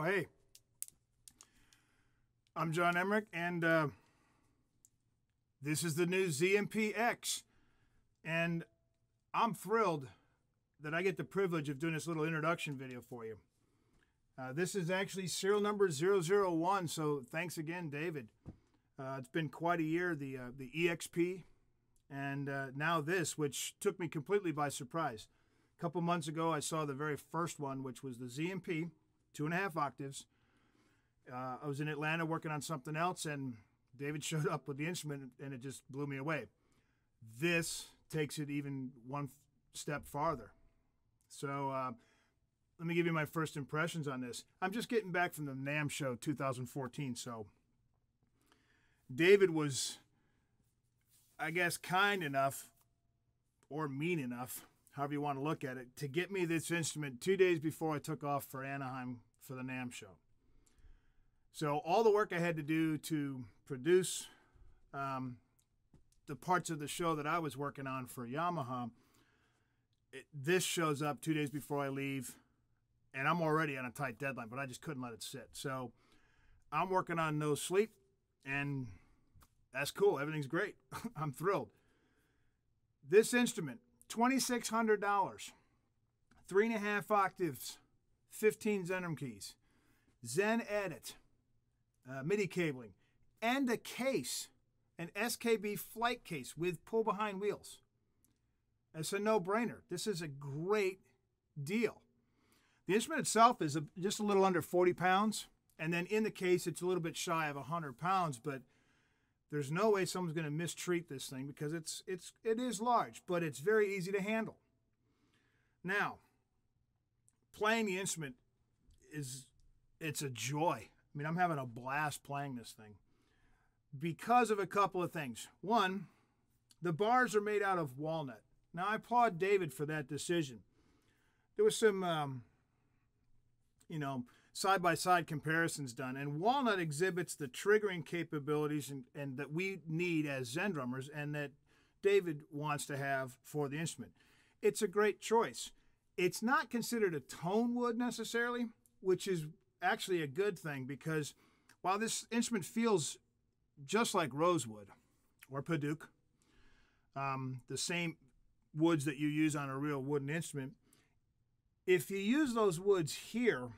hey, I'm John Emrich, and this is the new ZMP X, and I'm thrilled that I get the privilege of doing this little introduction video for you. This is actually serial number 001, so thanks again, David. It's been quite a year, the EXP, and now this, which took me completely by surprise. A couple months ago, I saw the very first one, which was the ZMP, 2.5 octaves. I was in Atlanta working on something else, and David showed up with the instrument, and it just blew me away. This takes it even one step farther. So let me give you my first impressions on this. I'm just getting back from the NAMM show 2014, so David was, I guess, kind enough or mean enough, however you want to look at it, to get me this instrument 2 days before I took off for Anaheim for the NAMM show. So all the work I had to do to produce the parts of the show that I was working on for Yamaha, this shows up 2 days before I leave, and I'm already on a tight deadline, but I just couldn't let it sit. So I'm working on no sleep, and that's cool. Everything's great. I'm thrilled. This instrument, $2,600, 3.5 octaves, 15 Zendrum keys, Zen Edit, MIDI cabling, and a case, an SKB flight case with pull-behind wheels. It's a no-brainer. This is a great deal. The instrument itself is just a little under 40 pounds, and then in the case, it's a little bit shy of 100 pounds, but there's no way someone's going to mistreat this thing because it is large, but it's very easy to handle. Now, playing the instrument it's a joy. I mean, I'm having a blast playing this thing because of a couple of things. One, the bars are made out of walnut. Now, I applaud David for that decision. There was some, side-by-side comparisons done, and walnut exhibits the triggering capabilities and that we need as Zendrummers and that David wants to have for the instrument. It's a great choice. It's not considered a tone wood necessarily, which is actually a good thing because while this instrument feels just like rosewood or padauk, the same woods that you use on a real wooden instrument, if you use those woods here,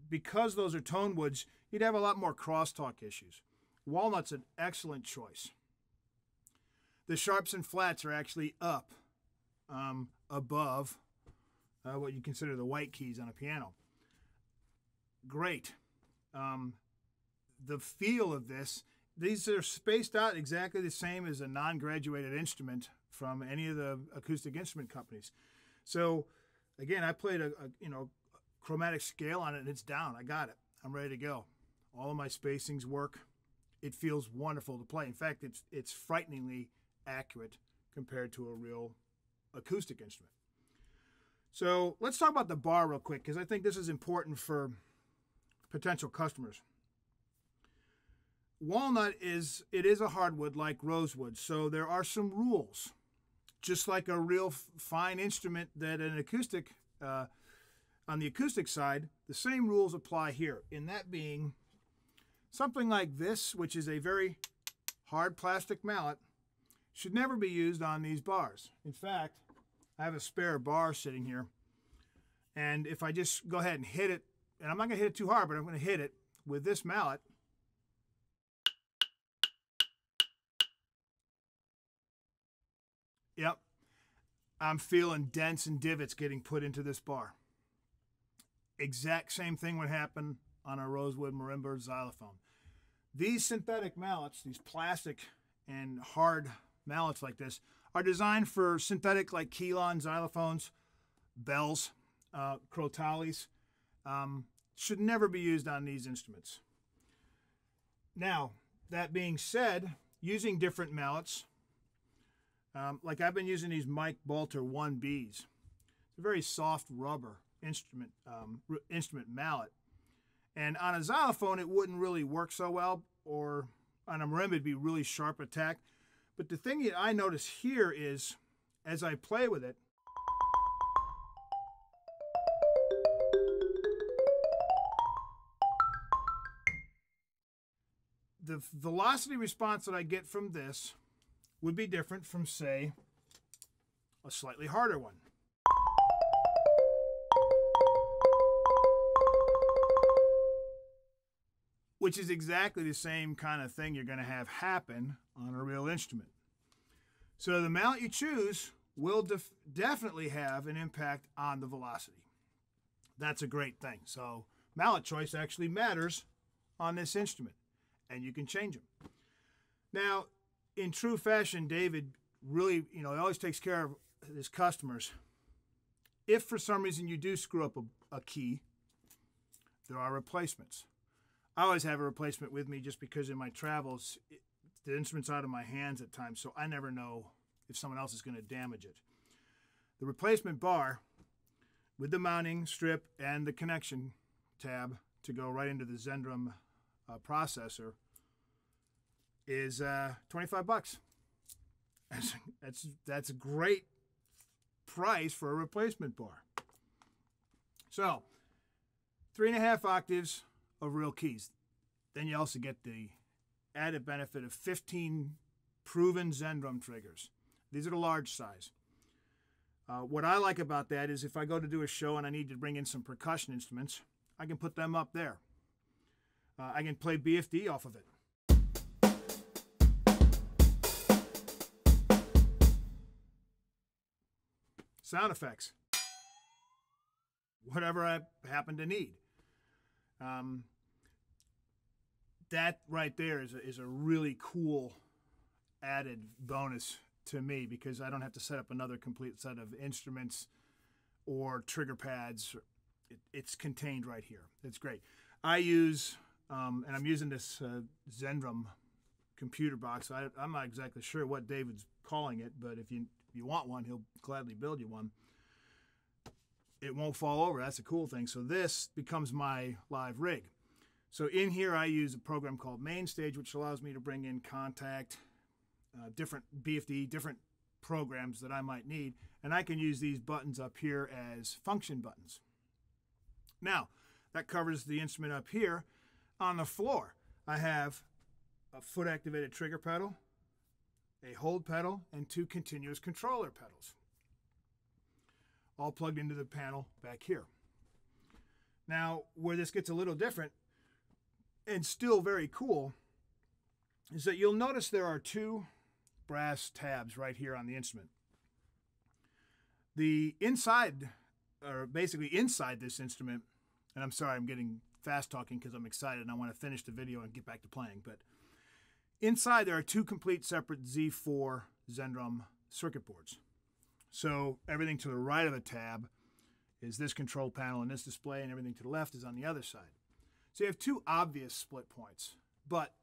because those are tone woods, you'd have a lot more crosstalk issues. Walnut's an excellent choice. The sharps and flats are actually up above what you consider the white keys on a piano. Great. The feel of this, these are spaced out exactly the same as a non-graduated instrument from any of the acoustic instrument companies. So again, I played a chromatic scale on it, and it's down. I got it. I'm ready to go. All of my spacings work. It feels wonderful to play. In fact, it's frighteningly accurate compared to a real acoustic instrument. So let's talk about the bar real quick because I think this is important for potential customers. Walnut is a hardwood like rosewood, so there are some rules. Just like a real fine instrument that an acoustic on the acoustic side, the same rules apply here, in that being something like this, which is a very hard plastic mallet, should never be used on these bars. In fact, I have a spare bar sitting here, and if I just go ahead and hit it, and I'm not going to hit it too hard, but I'm going to hit it with this mallet, yep, I'm feeling dents and divots getting put into this bar. Exact same thing would happen on a rosewood marimba xylophone. These synthetic mallets, these plastic and hard mallets like this, are designed for synthetic like Keylon xylophones, bells, crotales. Should never be used on these instruments. Now, that being said, using different mallets, like I've been using these Mike Balter 1Bs. It's a very soft rubber instrument mallet. And on a xylophone, it wouldn't really work so well, or on a marimba, it'd be really sharp attack. But the thing that I notice here is, as I play with it, the velocity response that I get from this would be different from, say, a slightly harder one. Which is exactly the same kind of thing you're going to have happen on a real instrument. So the mount you choose will definitely have an impact on the velocity. That's a great thing. So mallet choice actually matters on this instrument, and you can change them. Now, in true fashion, David really, he always takes care of his customers. If for some reason you do screw up a key, there are replacements. I always have a replacement with me just because in my travels, the instrument's out of my hands at times, so I never know if someone else is going to damage it. The replacement bar with the mounting strip and the connection tab to go right into the Zendrum processor is $25. That's a great price for a replacement bar. So 3.5 octaves of real keys. Then you also get the added benefit of 15 proven Zendrum triggers. These are the large size. What I like about that is if I go to do a show and I need to bring in some percussion instruments, I can put them up there. I can play BFD off of it. Sound effects. Whatever I happen to need. That right there is a really cool added bonus to me because I don't have to set up another complete set of instruments or trigger pads. It's contained right here. It's great. I use, and I'm using this Zendrum computer box. I'm not exactly sure what David's calling it, but if you want one, he'll gladly build you one. It won't fall over. That's a cool thing. So this becomes my live rig. So in here, I use a program called Mainstage, which allows me to bring in contact, different BFD, different programs that I might need. And I can use these buttons up here as function buttons. Now, that covers the instrument up here. On the floor, I have a foot-activated trigger pedal, a hold pedal, and 2 continuous controller pedals, all plugged into the panel back here. Now, where this gets a little different, and still very cool, is that you'll notice there are 2 brass tabs right here on the instrument. The inside, or basically inside this instrument, and I'm sorry I'm getting fast talking because I'm excited and I want to finish the video and get back to playing, but inside there are 2 complete separate Z4 Zendrum circuit boards. So everything to the right of the tab is this control panel and this display, and everything to the left is on the other side. So you have 2 obvious split points. But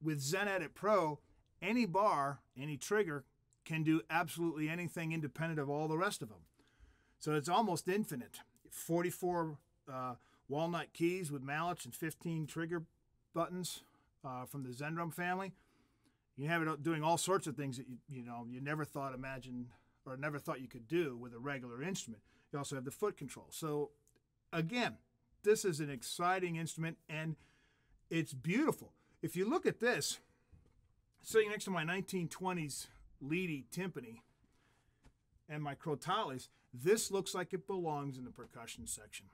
with ZenEdit Pro, any bar, any trigger can do absolutely anything independent of all the rest of them. So it's almost infinite. 44 walnut keys with mallets and 15 trigger buttons from the Zendrum family. You have it doing all sorts of things that you never thought or never thought you could do with a regular instrument. You also have the foot control. So again, this is an exciting instrument and it's beautiful. If you look at this, sitting next to my 1920s Leedy timpani and my crotales, this looks like it belongs in the percussion section.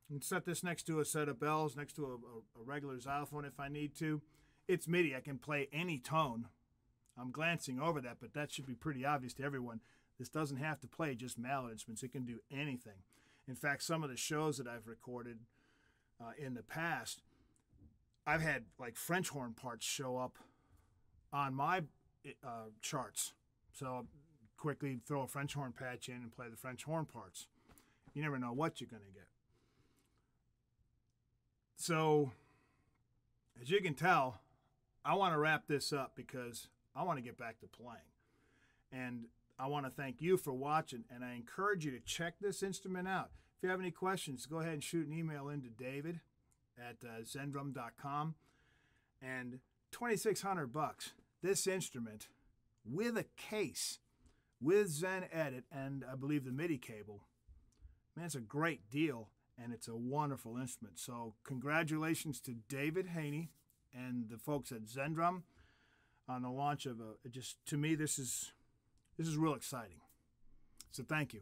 You can set this next to a set of bells, next to a regular xylophone if I need to. It's MIDI. I can play any tone. I'm glancing over that, but that should be pretty obvious to everyone. This doesn't have to play just mallet instruments. It can do anything. In fact, some of the shows that I've recorded in the past, I've had like French horn parts show up on my charts. So I'll quickly throw a French horn patch in and play the French horn parts. You never know what you're going to get. So, as you can tell, I want to wrap this up because I want to get back to playing. And I want to thank you for watching, and I encourage you to check this instrument out. If you have any questions, go ahead and shoot an email into David at zendrum.com. And $2,600, this instrument with a case, with ZenEdit, and I believe the MIDI cable, man, it's a great deal, and it's a wonderful instrument. So congratulations to David Haney and the folks at Zendrum on the launch of to me, this is real exciting. So thank you.